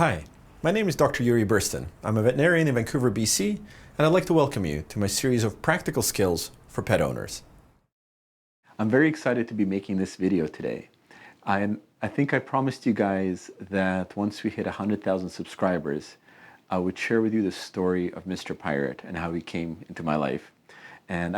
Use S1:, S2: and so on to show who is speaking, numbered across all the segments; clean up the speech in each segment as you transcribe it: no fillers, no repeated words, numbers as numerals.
S1: Hi, my name is Dr. Uri Burstyn. I'm a veterinarian in Vancouver, BC, and I'd like to welcome you to my series of practical skills for pet owners. I'm very excited to be making this video today. I think I promised you guys that once we hit 100,000 subscribers, I would share with you the story of Mr. Pirate and how he came into my life. And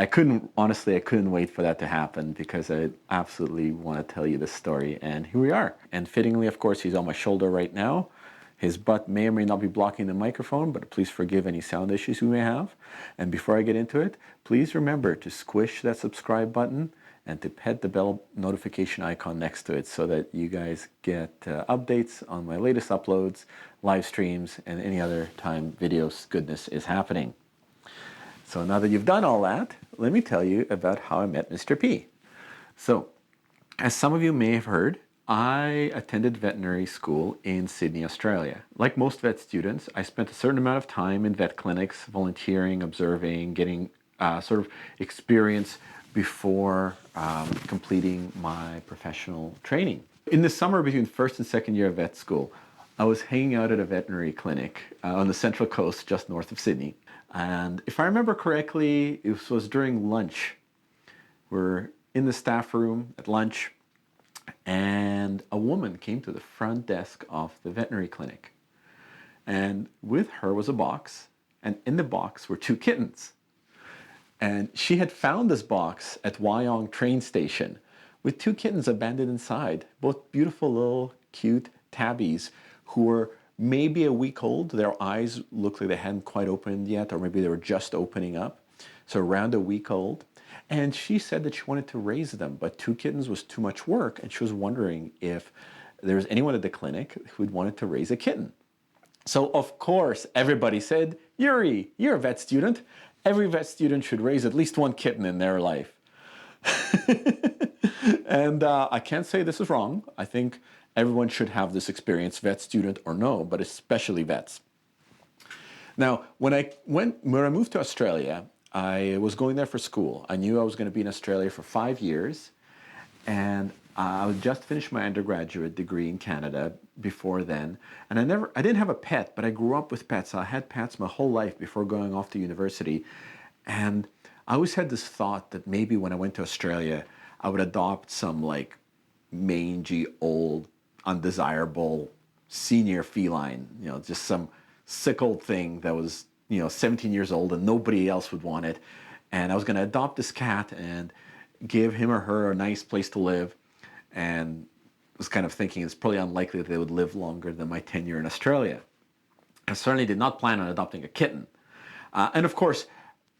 S1: honestly, I couldn't wait for that to happen because I absolutely want to tell you this story. And here we are. And fittingly, of course, he's on my shoulder right now. His butt may or may not be blocking the microphone, but please forgive any sound issues we may have. And before I get into it, please remember to squish that subscribe button and to hit the bell notification icon next to it so that you guys get updates on my latest uploads, live streams, and any other time videos goodness is happening. So now that you've done all that, let me tell you about how I met Mr. P. So, as some of you may have heard, I attended veterinary school in Sydney, Australia. Like most vet students, I spent a certain amount of time in vet clinics, volunteering, observing, getting sort of experience before completing my professional training. In the summer between first and second year of vet school, I was hanging out at a veterinary clinic on the Central Coast, just north of Sydney. And if I remember correctly, it was during lunch. We're in the staff room at lunch, and a woman came to the front desk of the veterinary clinic. And with her was a box, and in the box were two kittens. And she had found this box at Wyong train station with two kittens abandoned inside, both beautiful little cute tabbies who were maybe a week old. Their eyes looked like they hadn't quite opened yet, or maybe they were just opening up. So around a week old. And she said that she wanted to raise them, but two kittens was too much work, and she was wondering if there was anyone at the clinic who'd wanted to raise a kitten. So of course, everybody said, Yuri, you're a vet student. Every vet student should raise at least one kitten in their life. And I can't say this is wrong. I think everyone should have this experience, vet student or no, but especially vets. Now, when I moved to Australia, I was going there for school. I knew I was going to be in Australia for 5 years, and I had just finished my undergraduate degree in Canada before then. And I didn't have a pet, but I grew up with pets. I had pets my whole life before going off to university. And I always had this thought that maybe when I went to Australia, I would adopt some like mangy, old, undesirable senior feline, just some sick old thing that was 17 years old and nobody else would want it. And I was going to adopt this cat and give him or her a nice place to live. And was kind of thinking it's probably unlikely that they would live longer than my tenure in Australia. I certainly did not plan on adopting a kitten. And of course,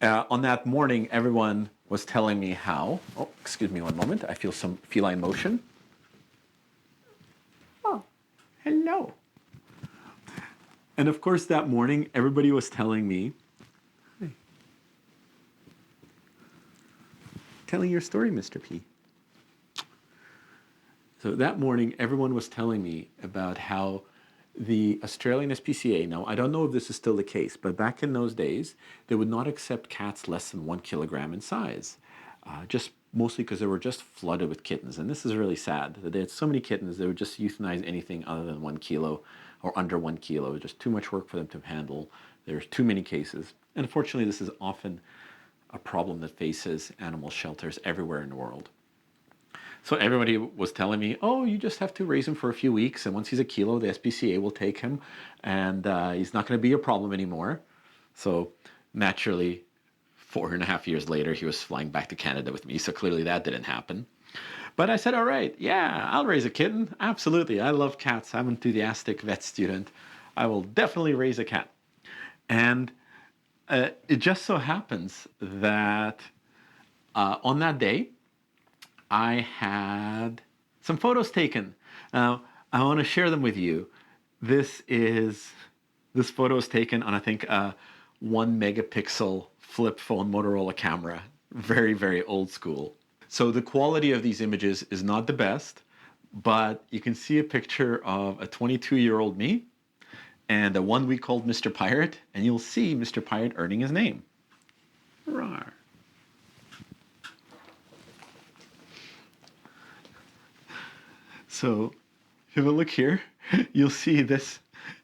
S1: on that morning, everyone was telling me how, oh, excuse me one moment, I feel some feline motion. Oh, hello. And of course, that morning, everybody was telling me, hey, telling your story, Mr. P. So that morning, everyone was telling me about how the Australian SPCA, now I don't know if this is still the case, but back in those days, they would not accept cats less than 1 kilogram in size, just mostly because they were just flooded with kittens. And this is really sad that they had so many kittens, they would just euthanize anything other than 1 kilo or under 1 kilo. It was just too much work for them to handle. There's too many cases. And unfortunately, this is often a problem that faces animal shelters everywhere in the world. So everybody was telling me, oh, you just have to raise him for a few weeks, and once he's a kilo, the SPCA will take him, and he's not going to be a problem anymore. So naturally, 4.5 years later, he was flying back to Canada with me, so clearly that didn't happen. But I said, all right, yeah, I'll raise a kitten. Absolutely, I love cats. I'm an enthusiastic vet student. I will definitely raise a cat. And it just so happens that on that day, I had some photos taken. Now, I want to share them with you. This photo is taken on, I think, a 1 megapixel flip phone Motorola camera. Very, very old school. So the quality of these images is not the best, but you can see a picture of a 22-year-old me and a 1-week-old Mr. Pirate, and you'll see Mr. Pirate earning his name. Rawr. So if you have a look here, you'll see this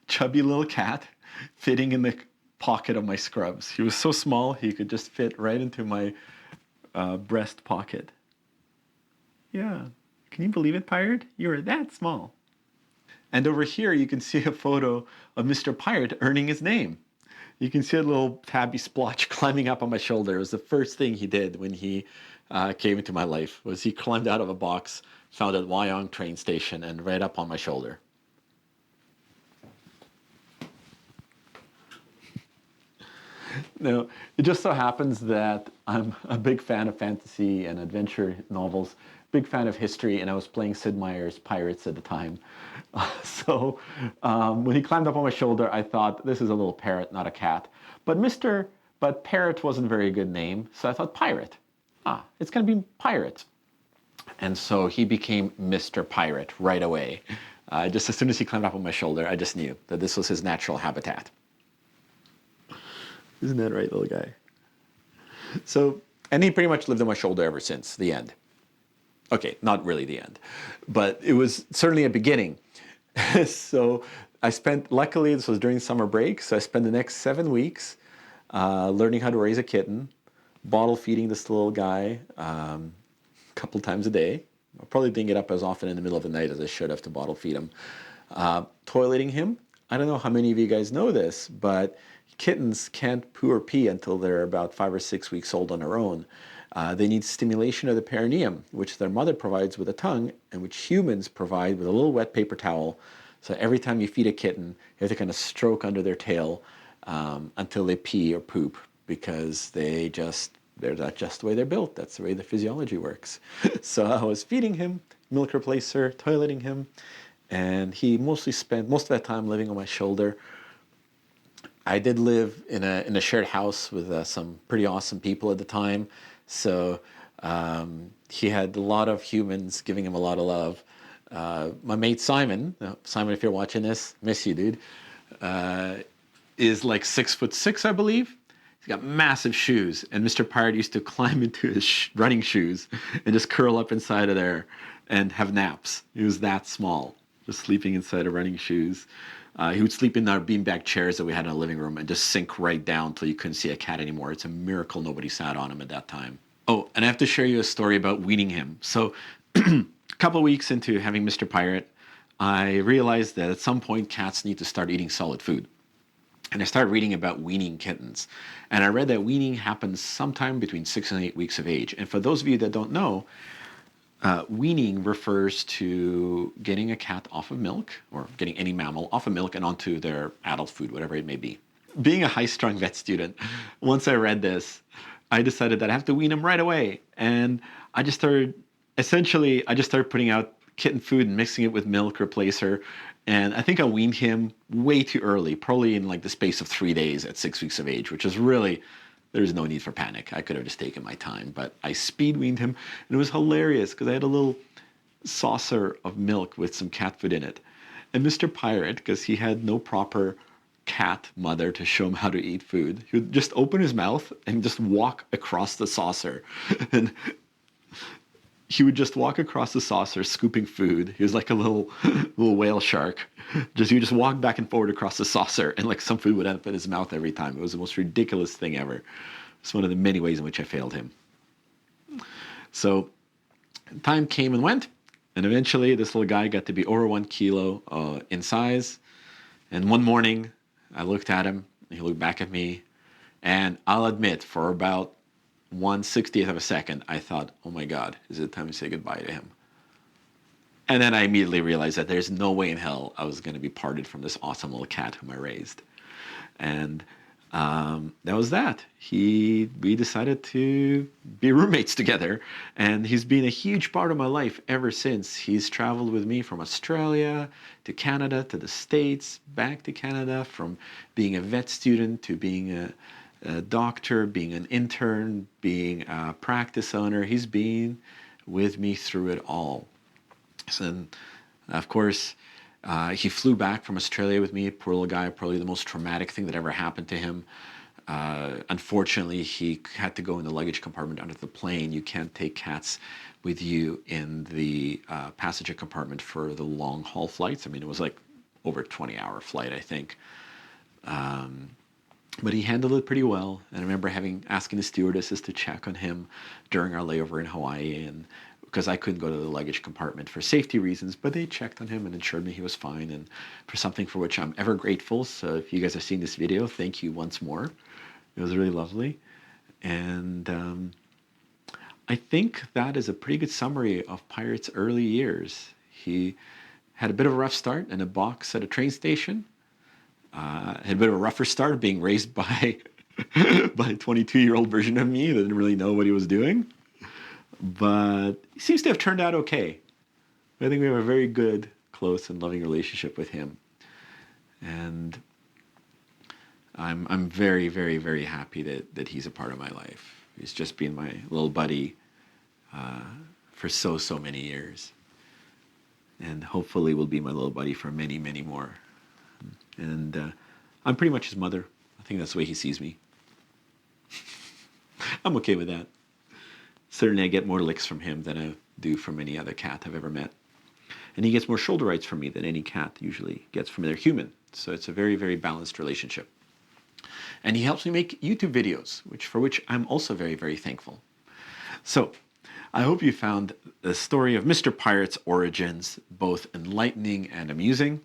S1: chubby little cat fitting in the pocket of my scrubs. He was so small, he could just fit right into my breast pocket. Yeah. Can you believe it, Pirate? You were that small. And over here, you can see a photo of Mr. Pirate earning his name. You can see a little tabby splotch climbing up on my shoulder. It was the first thing he did when he came into my life, was he climbed out of a box, found at Wyong train station, and right up on my shoulder. Now, it just so happens that I'm a big fan of fantasy and adventure novels, big fan of history, and I was playing Sid Meier's Pirates at the time. So when he climbed up on my shoulder, I thought, this is a little parrot, not a cat. But Parrot wasn't a very good name, so I thought Pirate. It's going to be Pirate. And so he became Mr. Pirate right away. Just as soon as he climbed up on my shoulder, I just knew that this was his natural habitat. Isn't that right, little guy? So, and he pretty much lived on my shoulder ever since, the end. Okay, not really the end, but it was certainly a beginning. So I spent, luckily this was during summer break, so I spent the next 7 weeks learning how to raise a kitten, bottle feeding this little guy a couple times a day. I probably didn't get up as often in the middle of the night as I should have to bottle feed him. Toileting him. I don't know how many of you guys know this, but kittens can't poo or pee until they're about 5 or 6 weeks old on their own. They need stimulation of the perineum, which their mother provides with a tongue, and which humans provide with a little wet paper towel. So every time you feed a kitten, you have to kind of stroke under their tail until they pee or poop, because they're not just the way they're built. That's the way the physiology works. So I was feeding him, milk replacer, toileting him, and he mostly spent most of that time living on my shoulder. I did live in a shared house with some pretty awesome people at the time. So he had a lot of humans giving him a lot of love. My mate Simon, Simon, if you're watching this, miss you, dude, is like 6'6", I believe. He's got massive shoes, and Mr. Pirate used to climb into his running shoes and just curl up inside of there and have naps. He was that small, just sleeping inside of running shoes. He would sleep in our beanbag chairs that we had in the living room and just sink right down until you couldn't see a cat anymore. It's a miracle nobody sat on him at that time. Oh, and I have to share you a story about weaning him. So a couple of weeks into having Mr. Pirate, I realized that at some point cats need to start eating solid food. And I started reading about weaning kittens. And I read that weaning happens sometime between 6 and 8 weeks of age. And for those of you that don't know, weaning refers to getting a cat off of milk, or getting any mammal off of milk and onto their adult food, whatever it may be. Being a high-strung vet student, once I read this, I decided that I have to wean him right away. And I just started putting out kitten food and mixing it with milk replacer. And I think I weaned him way too early, probably in like the space of 3 days at 6 weeks of age, which is really, there's no need for panic. I could have just taken my time, but I speed weaned him, and it was hilarious because I had a little saucer of milk with some cat food in it. And Mr. Pirate, because he had no proper cat mother to show him how to eat food, he would just open his mouth and just walk across the saucer. And he would just walk across the saucer scooping food. He was like a little whale shark. He would just walk back and forward across the saucer, and like some food would end up in his mouth every time. It was the most ridiculous thing ever. It's one of the many ways in which I failed him. So time came and went, and eventually this little guy got to be over 1 kilo in size. And one morning I looked at him, and he looked back at me, and I'll admit, for about 1/60th of a second, I thought, oh my God, is it time to say goodbye to him? And then I immediately realized that there's no way in hell I was going to be parted from this awesome little cat whom I raised. And that was that. We decided to be roommates together, and he's been a huge part of my life ever since. He's traveled with me from Australia to Canada to the States, back to Canada, from being a vet student to being a doctor, being an intern, being a practice owner. He's been with me through it all. And of course, he flew back from Australia with me. Poor little guy, probably the most traumatic thing that ever happened to him. Unfortunately, he had to go in the luggage compartment under the plane. You can't take cats with you in the passenger compartment for the long haul flights. I mean, it was like over 20-hour flight, I think. But he handled it pretty well. And I remember asking the stewardesses to check on him during our layover in Hawaii, and because I couldn't go to the luggage compartment for safety reasons, but they checked on him and ensured me he was fine, and for something for which I'm ever grateful. So if you guys have seen this video, thank you once more. It was really lovely. And I think that is a pretty good summary of Pirate's early years. He had a bit of a rough start in a box at a train station. Had a bit of a rougher start being raised by by a 22-year-old version of me that didn't really know what he was doing. But he seems to have turned out okay. I think we have a very good, close, and loving relationship with him. And I'm very, very, very happy that he's a part of my life. He's just been my little buddy for so many years. And hopefully will be my little buddy for many, many more. And I'm pretty much his mother. I think that's the way he sees me. I'm okay with that. Certainly I get more licks from him than I do from any other cat I've ever met. And he gets more shoulder rights from me than any cat usually gets from their human. So it's a very, very balanced relationship. And he helps me make YouTube videos, for which I'm also very, very thankful. So I hope you found the story of Mr. Pirate's origins both enlightening and amusing.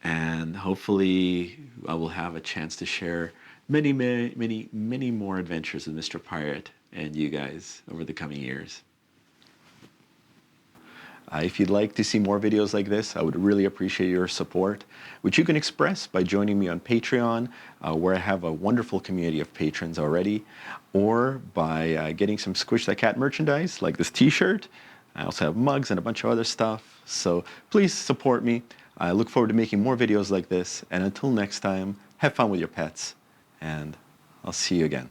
S1: And hopefully I will have a chance to share many, many, many, many more adventures with Mr. Pirate and you guys over the coming years. If you'd like to see more videos like this, I would really appreciate your support, which you can express by joining me on Patreon, where I have a wonderful community of patrons already, or by getting some Squishthatcat merchandise like this t-shirt. I also have mugs and a bunch of other stuff, so please support me. I look forward to making more videos like this, and until next time, have fun with your pets, and I'll see you again.